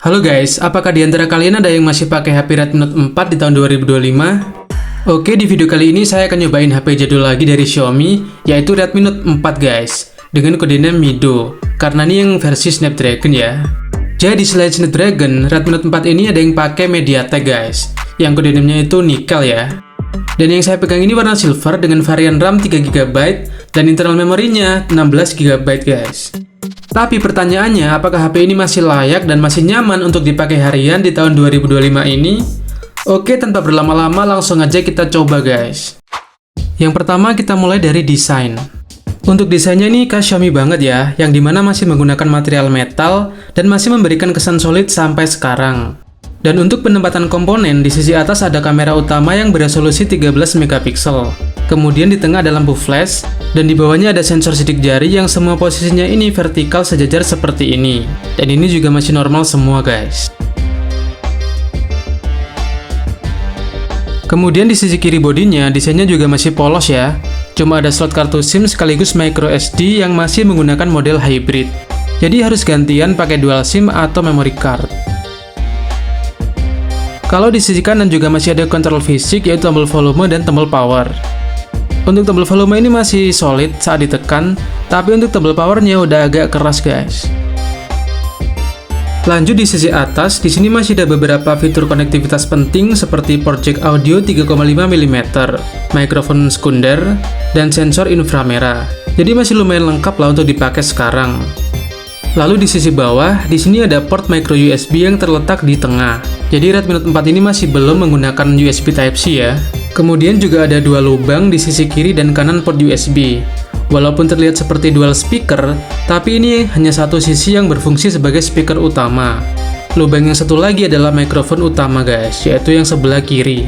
Halo guys, apakah di antara kalian ada yang masih pakai HP Redmi Note 4 di tahun 2025? Oke, di video kali ini saya akan nyobain HP jadul lagi dari Xiaomi, yaitu Redmi Note 4 guys, dengan kodenya Mido, karena ini yang versi Snapdragon ya. Jadi selain Snapdragon, Redmi Note 4 ini ada yang pakai MediaTek guys, yang kodenya itu nikel ya. Dan yang saya pegang ini warna silver dengan varian RAM 3GB dan internal memorinya 16GB guys. Tapi pertanyaannya, apakah HP ini masih layak dan masih nyaman untuk dipakai harian di tahun 2025 ini? Oke, tanpa berlama-lama langsung aja kita coba guys. Yang pertama kita mulai dari desain. Untuk desainnya ini khas Xiaomi banget ya, yang dimana masih menggunakan material metal dan masih memberikan kesan solid sampai sekarang. Dan untuk penempatan komponen, di sisi atas ada kamera utama yang beresolusi 13MP. Kemudian di tengah ada lampu flash, dan di bawahnya ada sensor sidik jari yang semua posisinya ini vertikal sejajar seperti ini. Dan ini juga masih normal semua guys. Kemudian di sisi kiri bodinya, desainnya juga masih polos ya. Cuma ada slot kartu SIM sekaligus micro SD yang masih menggunakan model hybrid. Jadi harus gantian pakai dual SIM atau memory card. Kalau di sisi kanan juga masih ada kontrol fisik yaitu tombol volume dan tombol power. Untuk tombol volume ini masih solid saat ditekan, tapi untuk tombol powernya udah agak keras guys. Lanjut di sisi atas, di sini masih ada beberapa fitur konektivitas penting seperti port jack audio 3,5 mm, mikrofon sekunder, dan sensor inframerah. Jadi masih lumayan lengkap lah untuk dipakai sekarang. Lalu di sisi bawah, di sini ada port micro USB yang terletak di tengah. Jadi Redmi Note 4 ini masih belum menggunakan USB Type-C ya. Kemudian juga ada dua lubang di sisi kiri dan kanan port USB. Walaupun terlihat seperti dual speaker, tapi ini hanya satu sisi yang berfungsi sebagai speaker utama. Lubang yang satu lagi adalah mikrofon utama guys, yaitu yang sebelah kiri.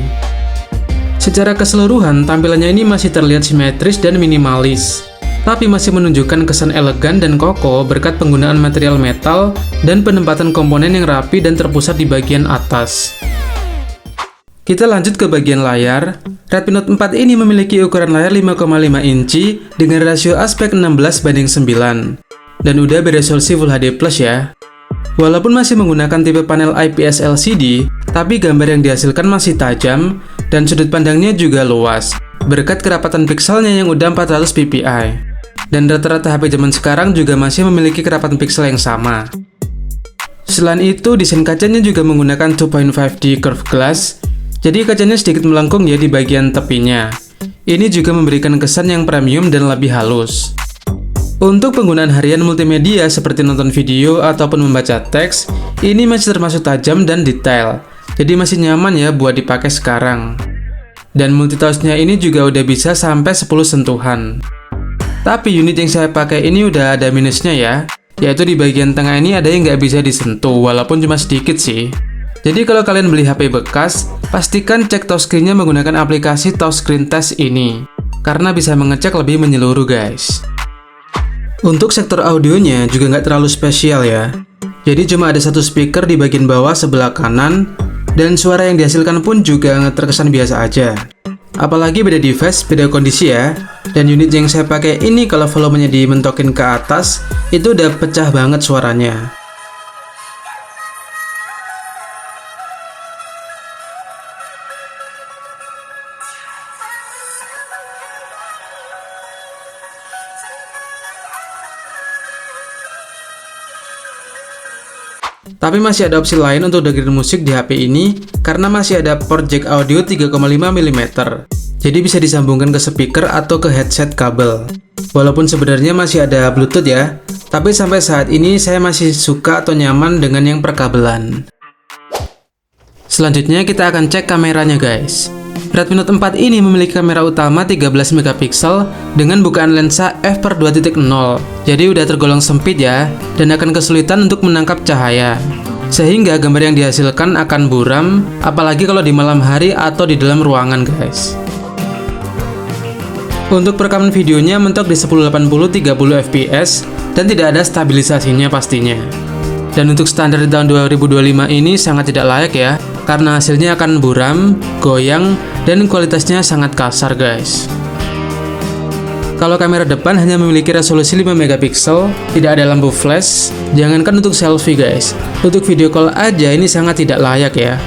Secara keseluruhan, tampilannya ini masih terlihat simetris dan minimalis, tapi masih menunjukkan kesan elegan dan kokoh berkat penggunaan material metal dan penempatan komponen yang rapi dan terpusat di bagian atas. Kita lanjut ke bagian layar. Redmi Note 4 ini memiliki ukuran layar 5,5 inci dengan rasio aspek 16:9 dan udah beresolusi Full HD Plus ya. Walaupun masih menggunakan tipe panel IPS LCD, tapi gambar yang dihasilkan masih tajam dan sudut pandangnya juga luas berkat kerapatan pikselnya yang udah 400 ppi. Dan rata-rata HP zaman sekarang juga masih memiliki kerapatan piksel yang sama. Selain itu, desain kacanya juga menggunakan 2.5D curved glass, jadi kacanya sedikit melengkung ya di bagian tepinya. Ini juga memberikan kesan yang premium dan lebih halus. Untuk penggunaan harian multimedia seperti nonton video ataupun membaca teks, ini masih termasuk tajam dan detail, jadi masih nyaman ya buat dipakai sekarang. Dan multitasknya ini juga udah bisa sampai 10 sentuhan. Tapi unit yang saya pakai ini udah ada minusnya ya, yaitu di bagian tengah ini ada yang nggak bisa disentuh, walaupun cuma sedikit sih. Jadi kalau kalian beli HP bekas, pastikan cek touchscreen-nya menggunakan aplikasi Touchscreen Test ini, karena bisa mengecek lebih menyeluruh guys. Untuk sektor audionya juga nggak terlalu spesial ya. Jadi cuma ada satu speaker di bagian bawah sebelah kanan, dan suara yang dihasilkan pun juga terkesan biasa aja. Apalagi beda device, beda kondisi ya. Dan unit yang saya pakai ini kalau volumenya dimentokin ke atas, itu udah pecah banget suaranya. Tapi masih ada opsi lain untuk dengerin musik di HP ini, karena masih ada port jack audio 3,5 mm. Jadi bisa disambungkan ke speaker atau ke headset kabel. Walaupun sebenarnya masih ada Bluetooth ya, tapi sampai saat ini saya masih suka atau nyaman dengan yang perkabelan. Selanjutnya kita akan cek kameranya guys. Redmi Note 4 ini memiliki kamera utama 13MP dengan bukaan lensa f/2.0. Jadi udah tergolong sempit ya, dan akan kesulitan untuk menangkap cahaya. Sehingga gambar yang dihasilkan akan buram, apalagi kalau di malam hari atau di dalam ruangan guys. Untuk perekaman videonya mentok di 1080-30fps dan tidak ada stabilisasinya pastinya. Dan untuk standar di tahun 2025 ini sangat tidak layak ya, karena hasilnya akan buram, goyang, dan kualitasnya sangat kasar guys. Kalau kamera depan hanya memiliki resolusi 5 megapiksel, tidak ada lampu flash, jangankan untuk selfie guys, untuk video call aja ini sangat tidak layak ya.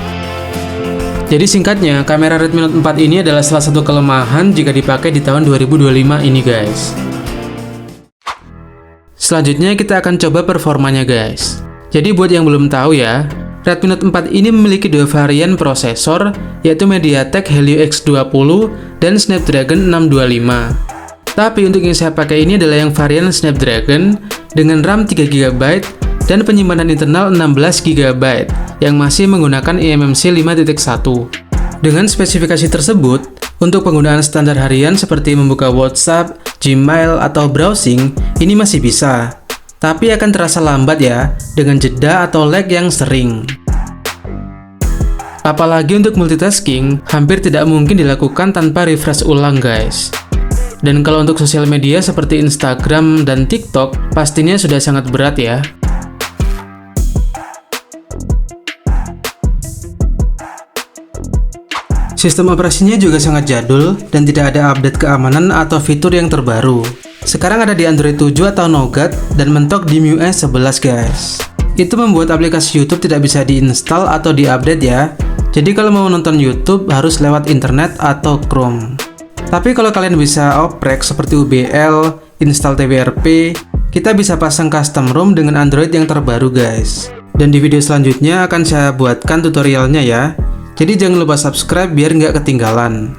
Jadi singkatnya, kamera Redmi Note 4 ini adalah salah satu kelemahan jika dipakai di tahun 2025 ini guys. Selanjutnya kita akan coba performanya guys. Jadi buat yang belum tahu ya, Redmi Note 4 ini memiliki dua varian prosesor, yaitu MediaTek Helio X20 dan Snapdragon 625. Tapi untuk yang saya pakai ini adalah yang varian Snapdragon dengan RAM 3GB dan penyimpanan internal 16GB yang masih menggunakan eMMC 5.1. Dengan spesifikasi tersebut, untuk penggunaan standar harian seperti membuka WhatsApp, Gmail, atau browsing, ini masih bisa. Tapi akan terasa lambat ya, dengan jeda atau lag yang sering. Apalagi untuk multitasking, hampir tidak mungkin dilakukan tanpa refresh ulang guys. Dan kalau untuk sosial media seperti Instagram dan TikTok, pastinya sudah sangat berat ya. Sistem operasinya juga sangat jadul dan tidak ada update keamanan atau fitur yang terbaru. Sekarang ada di Android 7 atau Nougat dan mentok di MIUI 11 guys. Itu membuat aplikasi YouTube tidak bisa diinstal atau diupdate ya. Jadi kalau mau nonton YouTube harus lewat internet atau Chrome. Tapi kalau kalian bisa oprek seperti UBL, install TWRP, kita bisa pasang custom ROM dengan Android yang terbaru guys. Dan di video selanjutnya akan saya buatkan tutorialnya ya. Jadi jangan lupa subscribe biar nggak ketinggalan.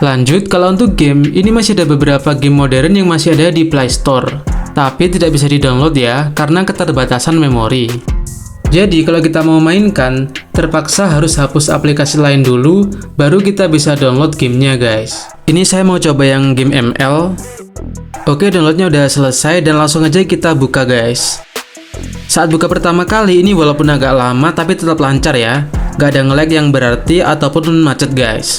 Lanjut, kalau untuk game, ini masih ada beberapa game modern yang masih ada di Play Store. Tapi tidak bisa di-download ya, karena keterbatasan memori. Jadi kalau kita mau mainkan, terpaksa harus hapus aplikasi lain dulu, baru kita bisa download gamenya guys. Ini saya mau coba yang game ML. Oke, downloadnya udah selesai dan langsung aja kita buka guys. Saat buka pertama kali ini walaupun agak lama tapi tetap lancar ya. Gak ada nge-lag yang berarti ataupun macet guys.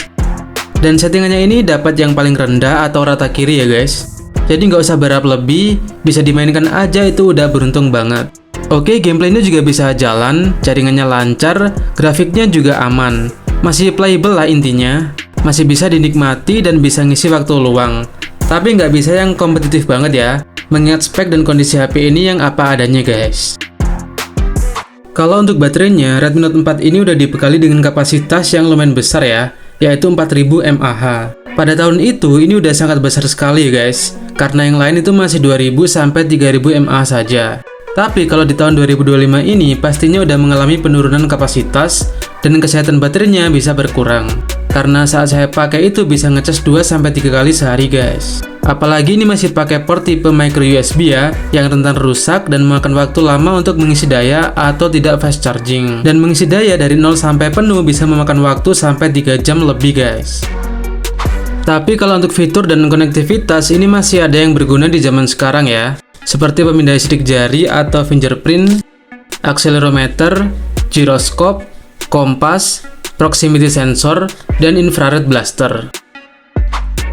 Dan settingannya ini dapat yang paling rendah atau rata kiri ya guys. Jadi nggak usah berharap lebih, bisa dimainkan aja itu udah beruntung banget. Oke, gameplaynya juga bisa jalan, jaringannya lancar, grafiknya juga aman. Masih playable lah intinya. Masih bisa dinikmati dan bisa ngisi waktu luang. Tapi nggak bisa yang kompetitif banget ya, mengingat spek dan kondisi HP ini yang apa adanya guys. Kalau untuk baterainya, Redmi Note 4 ini udah dibekali dengan kapasitas yang lumayan besar ya, yaitu 4000 mAh. Pada tahun itu, ini udah sangat besar sekali ya guys, karena yang lain itu masih 2000 sampai 3000 mAh saja. Tapi kalau di tahun 2025 ini, pastinya udah mengalami penurunan kapasitas, dan kesehatan baterainya bisa berkurang. Karena saat saya pakai itu bisa ngecas 2-3 kali sehari guys. Apalagi ini masih pakai port tipe micro USB ya, yang rentan rusak dan memakan waktu lama untuk mengisi daya atau tidak fast charging. Dan mengisi daya dari 0 sampai penuh bisa memakan waktu sampai 3 jam lebih guys. Tapi kalau untuk fitur dan konektivitas ini masih ada yang berguna di zaman sekarang ya. Seperti pemindai sidik jari atau fingerprint, accelerometer, gyroscope, kompas, proximity sensor, dan infrared blaster.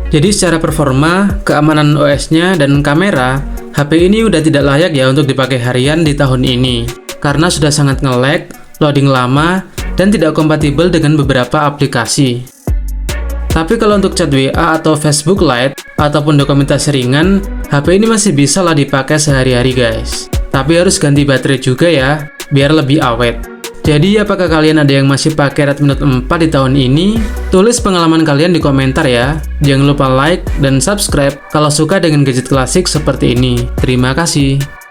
Jadi secara performa, keamanan OS-nya, dan kamera, HP ini udah tidak layak ya untuk dipakai harian di tahun ini. Karena sudah sangat nge-lag, loading lama, dan tidak kompatibel dengan beberapa aplikasi. Tapi kalau untuk chat WA atau Facebook Lite, ataupun dokumentasi ringan, HP ini masih bisa lah dipakai sehari-hari guys. Tapi harus ganti baterai juga ya, biar lebih awet. Jadi apakah kalian ada yang masih pakai Redmi Note 4 di tahun ini? Tulis pengalaman kalian di komentar ya. Jangan lupa like dan subscribe kalau suka dengan gadget klasik seperti ini. Terima kasih.